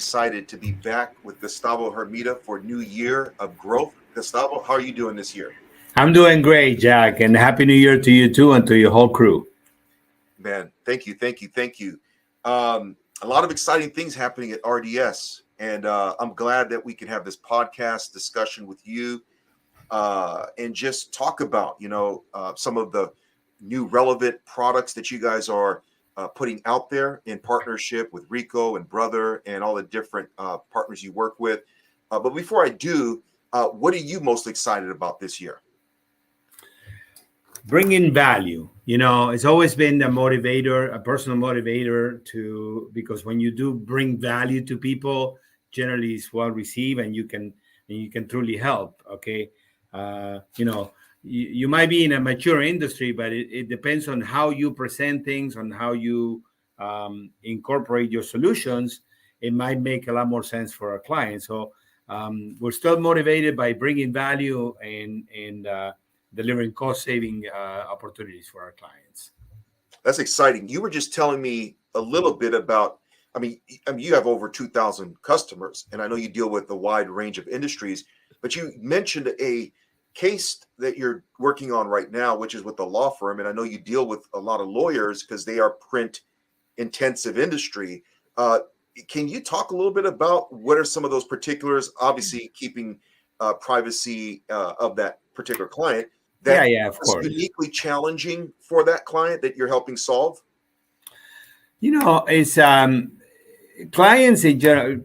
excited to be back with Gustavo Hermida for New Year of Growth. Gustavo, how are you doing this year? I'm doing great, Jack, and Happy New Year to you too and to your whole crew. Man, thank you, thank you, thank you. A lot of exciting things happening at RDS, and I'm glad that we can have this podcast discussion with you and just talk about, some of the new relevant products that you guys are putting out there in partnership with Rico and Brother and all the different partners you work with. But before I do, what are you most excited about this year? Bring in value. It's always been a motivator, a personal motivator because when you do bring value to people, generally it's well received and you can truly help. Okay. You might be in a mature industry, but it depends on how you present things, on how you incorporate your solutions. It might make a lot more sense for our clients. So we're still motivated by bringing value and delivering cost-saving opportunities for our clients. That's exciting. You were just telling me a little bit about, you have over 2,000 customers, and I know you deal with a wide range of industries, but you mentioned a case that you're working on right now, which is with a law firm, and I know you deal with a lot of lawyers because they are print-intensive industry. Can you talk a little bit about what are some of those particulars, obviously keeping privacy of that particular client, that of course, uniquely challenging for that client that you're helping solve? It's clients in general.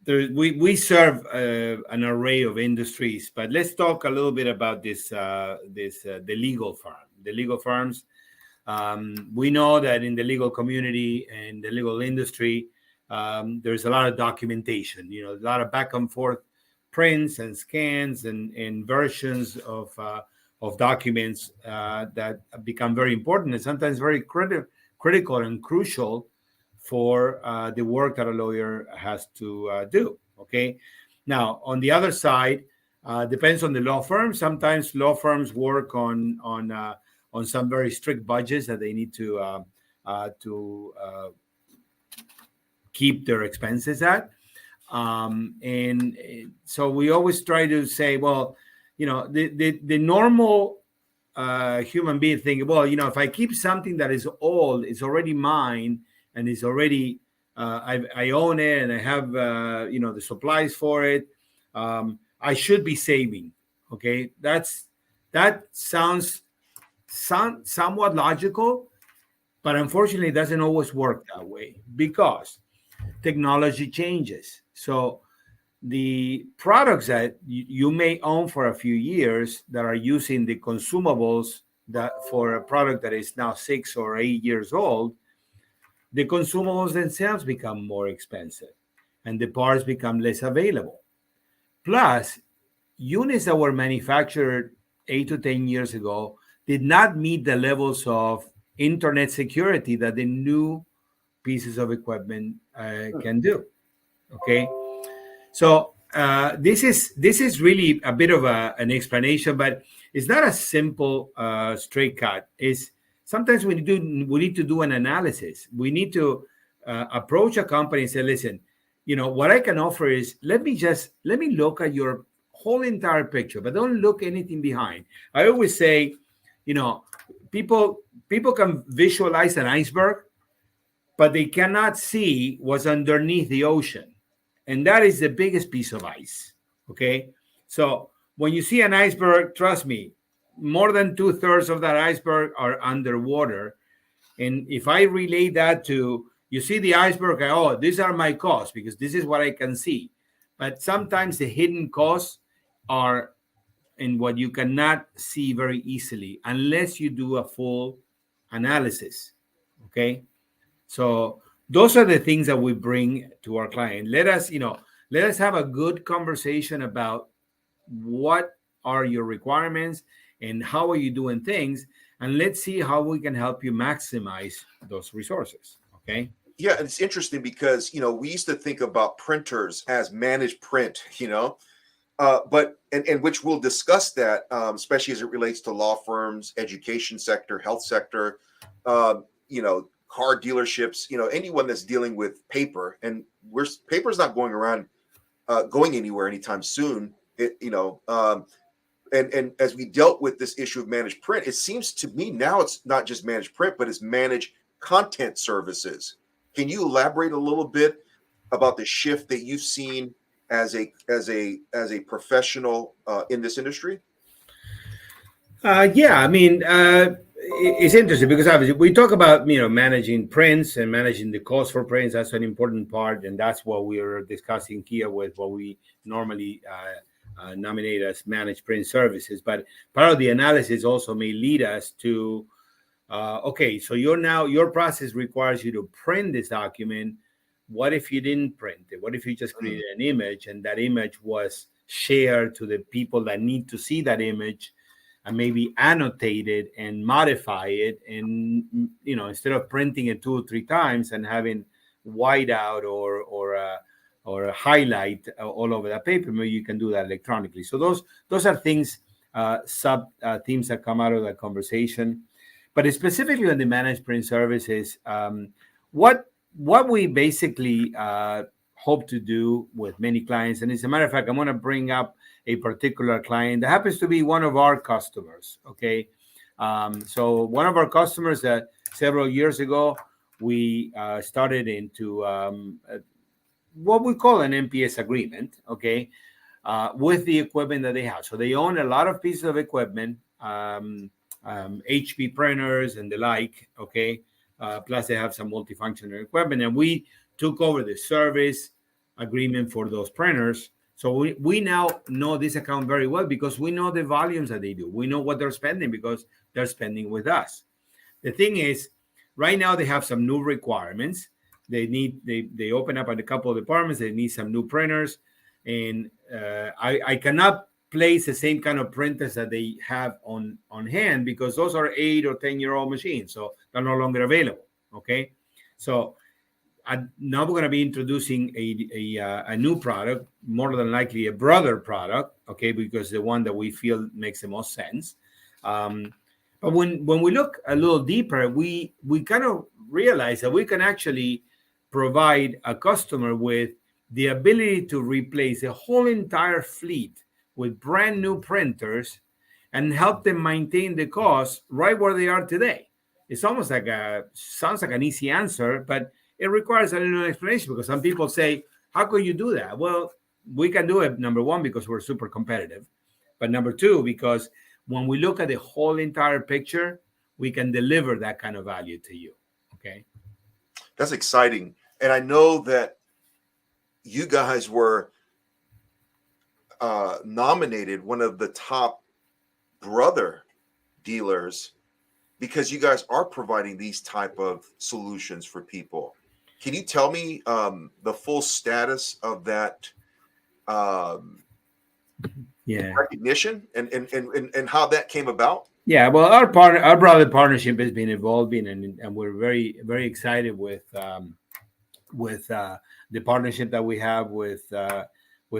We serve an array of industries, but let's talk a little bit about the legal firm. The legal firms. We know that in the legal community and the legal industry, there's a lot of documentation. A lot of back and forth prints and scans and versions of documents that become very important and sometimes very critical and crucial for the work that a lawyer has to do. Okay. Now, on the other side, depends on the law firm. Sometimes law firms work on some very strict budgets that they need to keep their expenses at. And so we always try to say, well, the normal human being think, well, if I keep something that is old, it's already mine, and it's already I own it, and I have the supplies for it. I should be saving. Okay, that sounds somewhat logical, but unfortunately, it doesn't always work that way because technology changes. So the products that you may own for a few years that are using the consumables that for a product that is now 6 or 8 years old, the consumables themselves become more expensive and the parts become less available. Plus, units that were manufactured 8 to 10 years ago did not meet the levels of internet security that the new pieces of equipment can do. Okay, so this is really a bit of an explanation, but it's not a simple straight cut. It's sometimes we need to do an analysis. We need to approach a company and say, listen, what I can offer is let me look at your whole entire picture, but don't look anything behind. I always say, people can visualize an iceberg, but they cannot see what's underneath the ocean. And that is the biggest piece of ice. Okay. So when you see an iceberg, trust me, more than 2/3 of that iceberg are underwater. And if I relate that to, you see the iceberg, oh, these are my costs because this is what I can see. But sometimes the hidden costs are in what you cannot see very easily unless you do a full analysis. Okay. So those are the things that we bring to our client. Let us have a good conversation about what are your requirements and how are you doing things, and let's see how we can help you maximize those resources. Okay. Yeah, it's interesting because we used to think about printers as managed print, but which we'll discuss that, especially as it relates to law firms, education sector, health sector, car dealerships, anyone that's dealing with paper, and paper's not going anywhere anytime soon. And as we dealt with this issue of managed print, it seems to me now it's not just managed print, but it's managed content services. Can you elaborate a little bit about the shift that you've seen as a professional in this industry? Yeah, I mean, it's interesting because obviously we talk about managing prints and managing the cost for prints. That's an important part, and that's what we are discussing here with what we normally nominate as managed print services. But part of the analysis also may lead us to okay, so your process requires you to print this document. What if you didn't print it? What if you just created an image and that image was shared to the people that need to see that image, and maybe annotate it and modify it, and instead of printing it 2 or 3 times and having whiteout or a highlight all over the paper, maybe you can do that electronically. So those are things, sub themes that come out of that conversation. But specifically on the managed print services, what we basically hope to do with many clients, and as a matter of fact, I'm going to bring up a particular client that happens to be one of our customers. Okay, so one of our customers that several years ago we started into what we call an MPS agreement. Okay, with the equipment that they have. So they own a lot of pieces of equipment, HP printers and the like. Okay, plus they have some multifunctional equipment, and we took over the service agreement for those printers. So we now know this account very well because we know the volumes that they do. We know what they're spending because they're spending with us. The thing is, right now they have some new requirements. They open up at a couple of departments. They need some new printers, and I cannot place the same kind of printers that they have on hand because those are 8 or 10-year-old machines, so they're no longer available. Okay, so now we're going to be introducing a new product, more than likely a brother product, okay, because the one that we feel makes the most sense. But when we look a little deeper, we kind of realize that we can actually provide a customer with the ability to replace a whole entire fleet with brand new printers and help them maintain the cost right where they are today. It's almost like sounds like an easy answer, but it requires a little explanation because some people say, how could you do that? Well, we can do it, number one, because we're super competitive. But number two, because when we look at the whole entire picture, we can deliver that kind of value to you. Okay. That's exciting. And I know that you guys were nominated one of the top brother dealers because you guys are providing these type of solutions for people. Can you tell me the full status of that recognition and how that came about? Yeah, well, our brother partnership has been evolving, and we're very, very excited with the partnership that we have with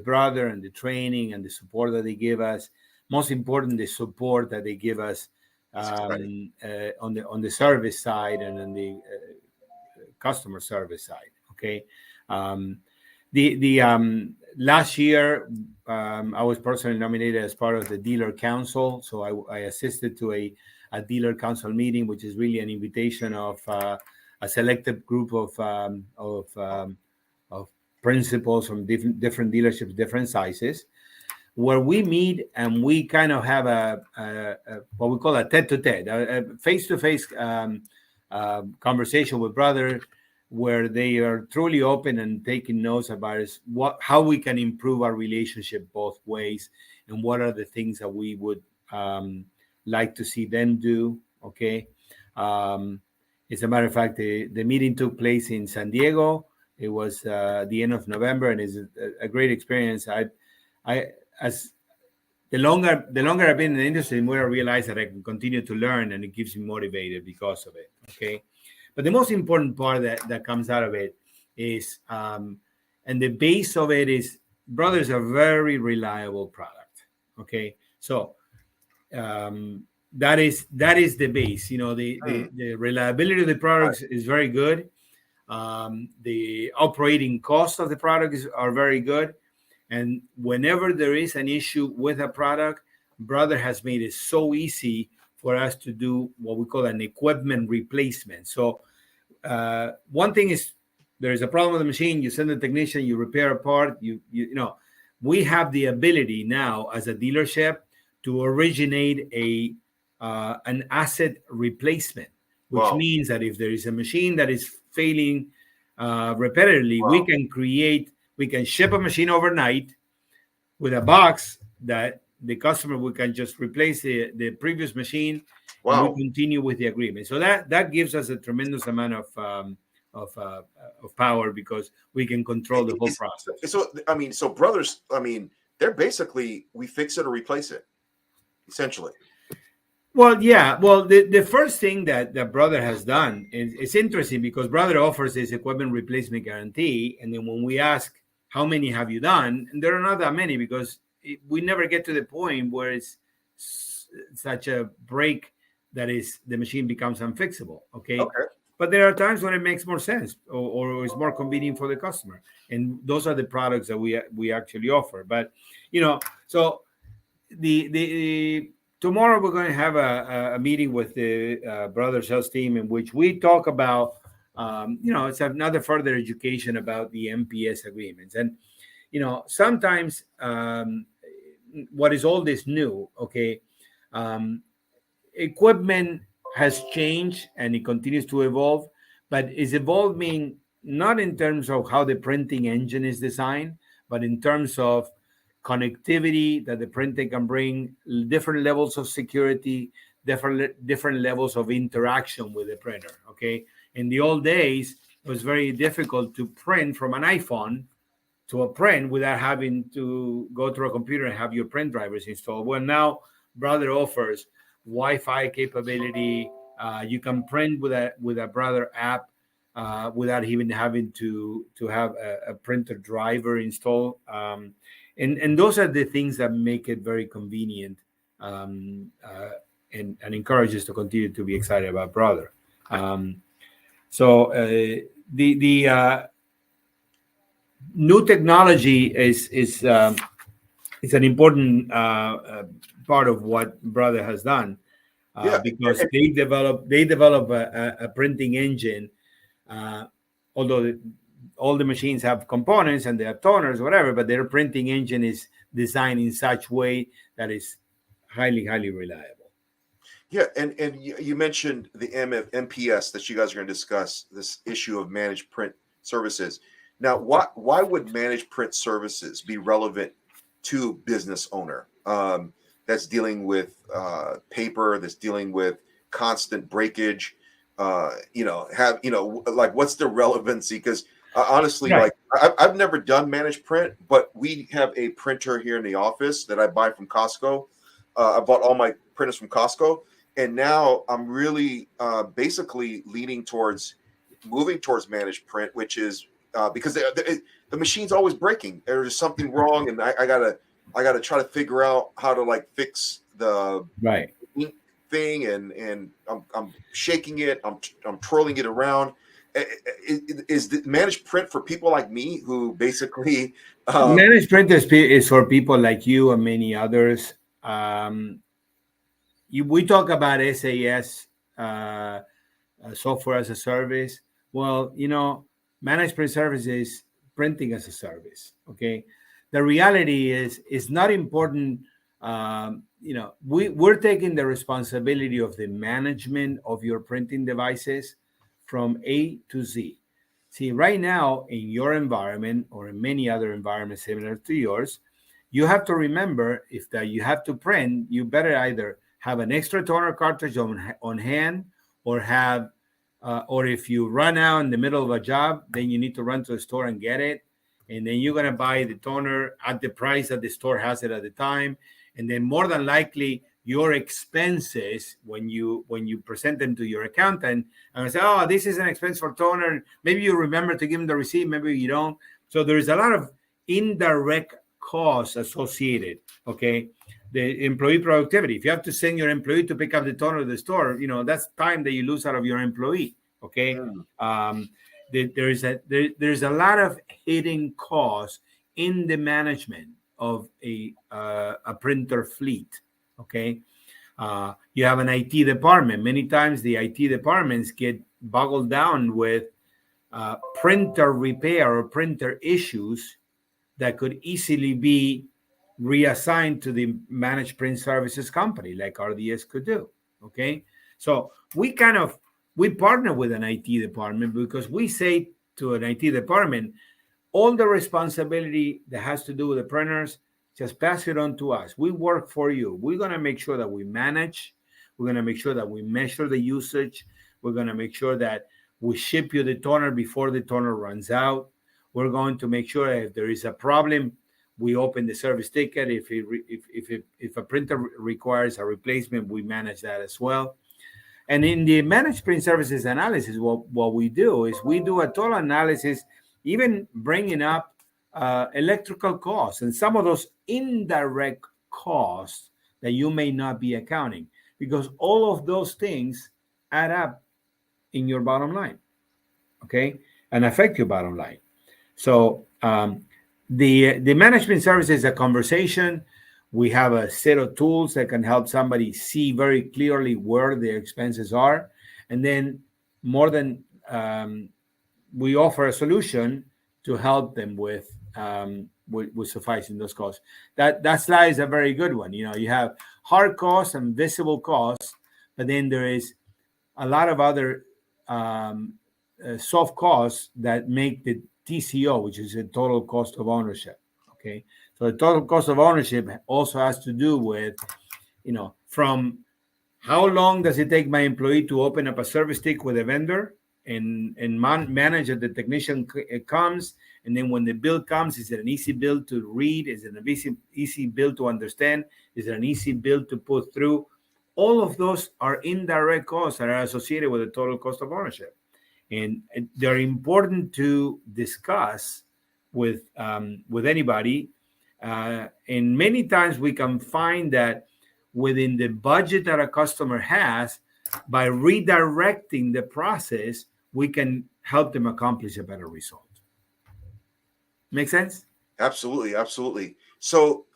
Brother, and the training and the support that they give us. Most important, the support that they give us on the service side and on the customer service side. Okay, the last year I was personally nominated as part of the dealer council, so I assisted to a dealer council meeting, which is really an invitation of a selected group of principals from different dealerships, different sizes, where we meet and we kind of have a what we call a tete-to-tete, a face-to-face conversation with Brother, where they are truly open and taking notes about how we can improve our relationship both ways, and what are the things that we would like to see them do. Okay. As a matter of fact, the meeting took place in San Diego. It was the end of November, and it's a great experience. As the longer I've been in the industry, the more I realize that I can continue to learn, and it keeps me motivated because of it. Okay, but the most important part that comes out of it is, and the base of it is, Brother is a very reliable product. Okay, so that is the base. The reliability of the products is very good. The operating costs of the products are very good. And whenever there is an issue with a product, Brother has made it so easy for us to do what we call an equipment replacement. So one thing is, there is a problem with the machine, you send a technician, you repair a part, we have the ability now as a dealership to originate an asset replacement, which means that if there is a machine that is failing repetitively, we can ship a machine overnight with a box that the customer, we can just replace the previous machine. And we continue with the agreement. So that gives us a tremendous amount of power, because we can control the whole process. So Brothers, they're basically, we fix it or replace it, essentially. Well, yeah. Well, the first thing that Brother has done is, it's interesting, because Brother offers this equipment replacement guarantee, and then when we ask how many have you done, and there are not that many, because we never get to the point where it's such a break that the machine becomes unfixable. Okay. But there are times when it makes more sense, or is more convenient for the customer, and those are the products that we actually offer. But so the tomorrow we're going to have a meeting with the Brother sales team, in which we talk about it's another further education about the MPS agreements. And sometimes what is all this new, equipment has changed and it continues to evolve, but is evolving not in terms of how the printing engine is designed, but in terms of connectivity that the printing can bring, different levels of security, different levels of interaction with the printer. In the old days, it was very difficult to print from an iPhone to a print without having to go through a computer and have your print drivers installed. Well, now Brother offers Wi-Fi capability. You can print with a Brother app without even having to have a printer driver installed. And those are the things that make it very convenient, and encourage us to continue to be excited about Brother. So the new technology is an important part of what Brother has done, because they develop a printing engine, although all the machines have components and they have toners, whatever, but their printing engine is designed in such way that is highly, highly reliable. Yeah, and you mentioned the MPS that you guys are going to discuss, this issue of managed print services. Now, why would managed print services be relevant to business owner that's dealing with paper, that's dealing with constant breakage? What's the relevancy? Because honestly, Right. like I've never done managed print, but we have a printer here in the office that I buy from Costco. I bought all my printers from Costco, and now I'm really basically leaning towards moving towards managed print, which is because the machine's always breaking. There's something wrong, and I gotta try to figure out how to like fix the Right. ink thing, and I'm shaking it, I'm twirling it around. Is the managed print for people like me who basically Managed print is for people like you and many others. We talk about SAS, software as a service. Well, managed print service is printing as a service. Okay, the reality is it's not important. We're taking the responsibility of the management of your printing devices from A to Z. See, right now in your environment or in many other environments similar to yours, you have to remember if that you have to print, you better either have an extra toner cartridge on hand, or have, or if you run out in the middle of a job, then you need to run to the store and get it. And then you're going to buy the toner at the price that the store has it at the time. And then more than likely, your expenses, when you present them to your accountant, and I say, oh, this is an expense for toner. Maybe you remember to give them the receipt, maybe you don't. So there is a lot of indirect costs associated, okay, the employee productivity. If you have to send your employee to pick up the toner at the store, that's time that you lose out of your employee. Okay. There's a lot of hidden costs in the management of a printer fleet. Okay. You have an IT department. Many times the IT departments get boggled down with printer repair or printer issues that could easily be reassigned to the managed print services company like RDS could do. Okay. So we partner with an IT department because we say to an IT department, all the responsibility that has to do with the printers, just pass it on to us. We work for you. We're going to make sure that we manage. We're going to make sure that we measure the usage. We're going to make sure that we ship you the toner before the toner runs out. We're going to make sure that if there is a problem, we open the service ticket. If a printer requires a replacement, we manage that as well. And in the managed print services analysis, what we do is we do a total analysis, even bringing up electrical costs and some of those indirect costs that you may not be accounting, because all of those things add up in your bottom line, okay, and affect your bottom line. So the management service is a conversation. We have a set of tools that can help somebody see very clearly where their expenses are, and then we offer a solution to help them with sufficing those costs. That slide is a very good one. You have hard costs and visible costs, but then there is a lot of other soft costs that make the TCO, which is the total cost of ownership. Okay, so the total cost of ownership also has to do with, from how long does it take my employee to open up a service stick with a vendor and manage that the technician comes, and then when the bill comes, is it an easy bill to read? Is it an easy bill to understand? Is it an easy bill to put through? All of those are indirect costs that are associated with the total cost of ownership, and they're important to discuss with anybody. And many times we can find that within the budget that a customer has, by redirecting the process, we can help them accomplish a better result. Make sense? Absolutely. So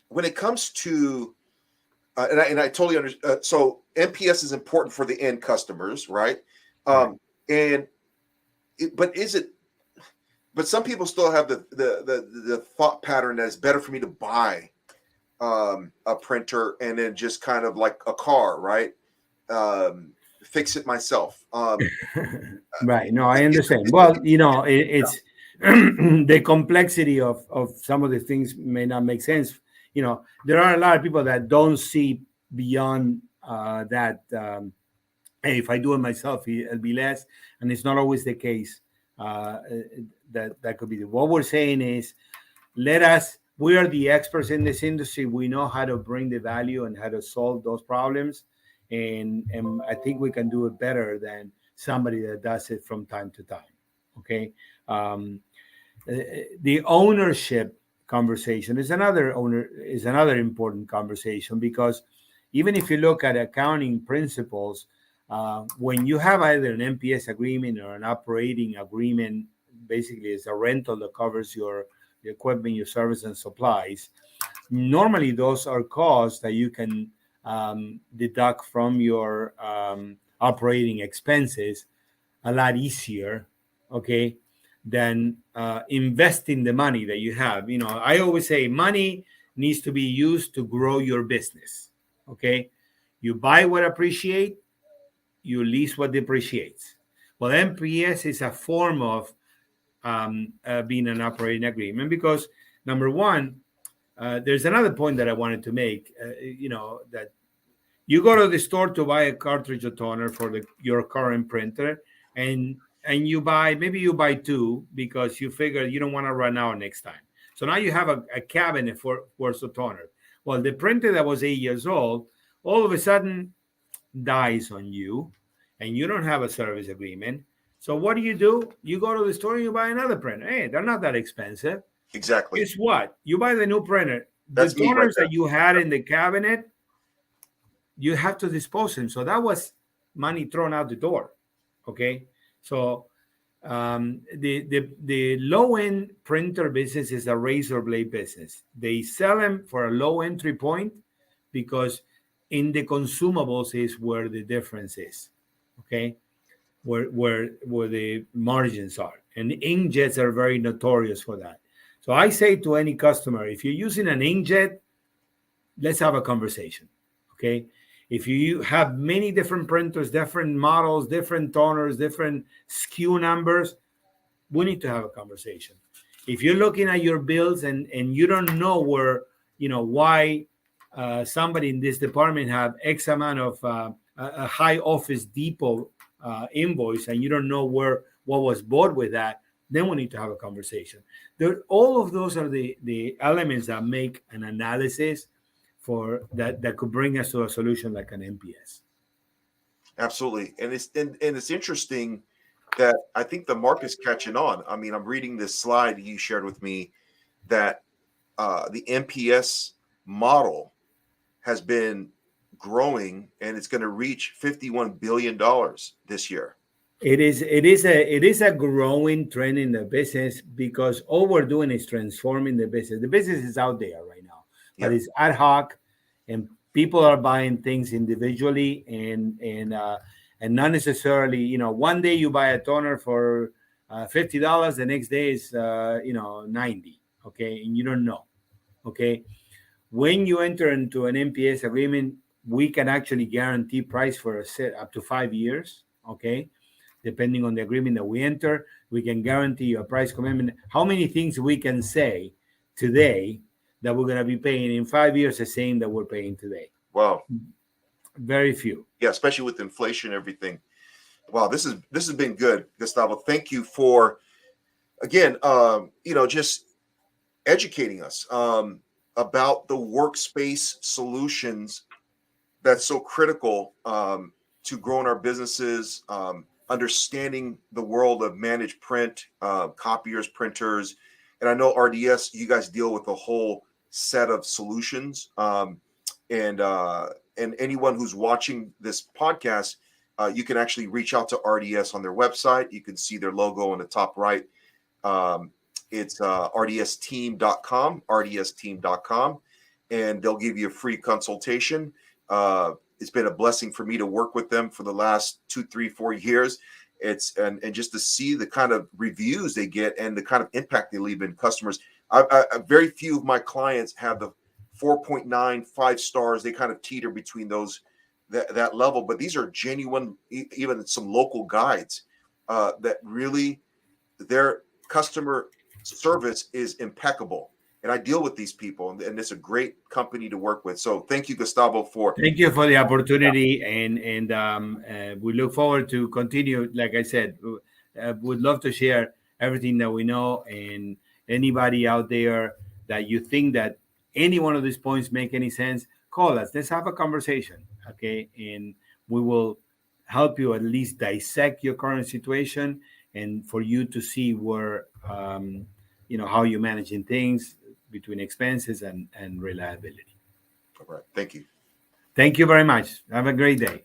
when it comes to and I totally understand. So NPS is important for the end customers, right? But some people still have the thought pattern that it's better for me to buy a printer and then just kind of like a car, right? Fix it myself. Right. No, I understand. Well, it's the complexity of some of the things may not make sense. There are a lot of people that don't see beyond that. Hey, if I do it myself, it'll be less, and it's not always the case. That could be what we're saying is, we are the experts in this industry. We know how to bring the value and how to solve those problems, and I think we can do it better than somebody that does it from time to time. Okay, the ownership conversation is another important conversation, because even if you look at accounting principles, when you have either an NPS agreement or an operating agreement, basically it's a rental that covers your equipment, your service and supplies. Normally those are costs that you can deduct from your operating expenses a lot easier, okay, than investing the money that you have. I always say money needs to be used to grow your business, okay? You buy what appreciates, you lease what depreciates. Well, NPS is a form of being an operating agreement, because number one, there's another point that I wanted to make, that you go to the store to buy a cartridge of toner for your current printer, and you buy two because you figure you don't want to run out next time. So now you have a cabinet worth of toner. Well, the printer that was 8 years old, all of a sudden dies on you, and you don't have a service agreement. So what do? You go to the store and you buy another printer. Hey, they're not that expensive. Exactly. Guess what? You buy the new printer. the That's me right toners there. that you had in the cabinet, you have to dispose them. So that was money thrown out the door. Okay, so the low end printer business is a razor blade business. They sell them for a low entry point because in the consumables is where the difference is. Okay, where the margins are, and inkjets are very notorious for that. So I say to any customer, if you're using an inkjet, let's have a conversation. Okay, if you have many different printers, different models, different toners, different SKU numbers, we need to have a conversation. If you're looking at your bills and you don't know where, why somebody in this department have X amount of a high Office Depot invoice, and you don't know what was bought with that, then we need to have a conversation. All of those are the elements that make an analysis for that could bring us to a solution like an MPS. Absolutely, and it's interesting that I think the market's catching on. I mean, I'm reading this slide you shared with me that the MPS model has been growing, and it's going to reach $51 billion this year. It is a growing trend in the business because all we're doing is transforming the business. The business is out there right now, but it's ad hoc, and people are buying things individually and not necessarily. One day you buy a toner for $50, the next day is $90. Okay, and you don't know. Okay, when you enter into an MPS agreement, we can actually guarantee price for a set up to 5 years. Okay. Depending on the agreement that we enter, we can guarantee you a price commitment. How many things we can say today that we're going to be paying in 5 years the same that we're paying today? Wow. Very few. Yeah, especially with inflation and everything. Wow, this has been good, Gustavo. Thank you for, again, just educating us about the workspace solutions that's so critical to growing our businesses, understanding the world of managed print, copiers, printers. And I know RDS, you guys deal with a whole set of solutions. And anyone who's watching this podcast, you can actually reach out to RDS on their website. You can see their logo on the top right. It's rdsteam.com, and they'll give you a free consultation. It's been a blessing for me to work with them for the last 2, 3, 4 years. And just to see the kind of reviews they get and the kind of impact they leave in customers. Very few of my clients have the 4.9, 5 stars. They kind of teeter between that level, but these are genuine, even some local guides that really their customer service is impeccable. And I deal with these people, and it's a great company to work with. So thank you, Gustavo, Thank you for the opportunity, and we look forward to continue. Like I said, would love to share everything that we know, and anybody out there that you think that any one of these points make any sense, call us. Let's have a conversation, okay? And we will help you at least dissect your current situation, and for you to see where how you're managing things between expenses and reliability. All right. Thank you. Thank you very much. Have a great day.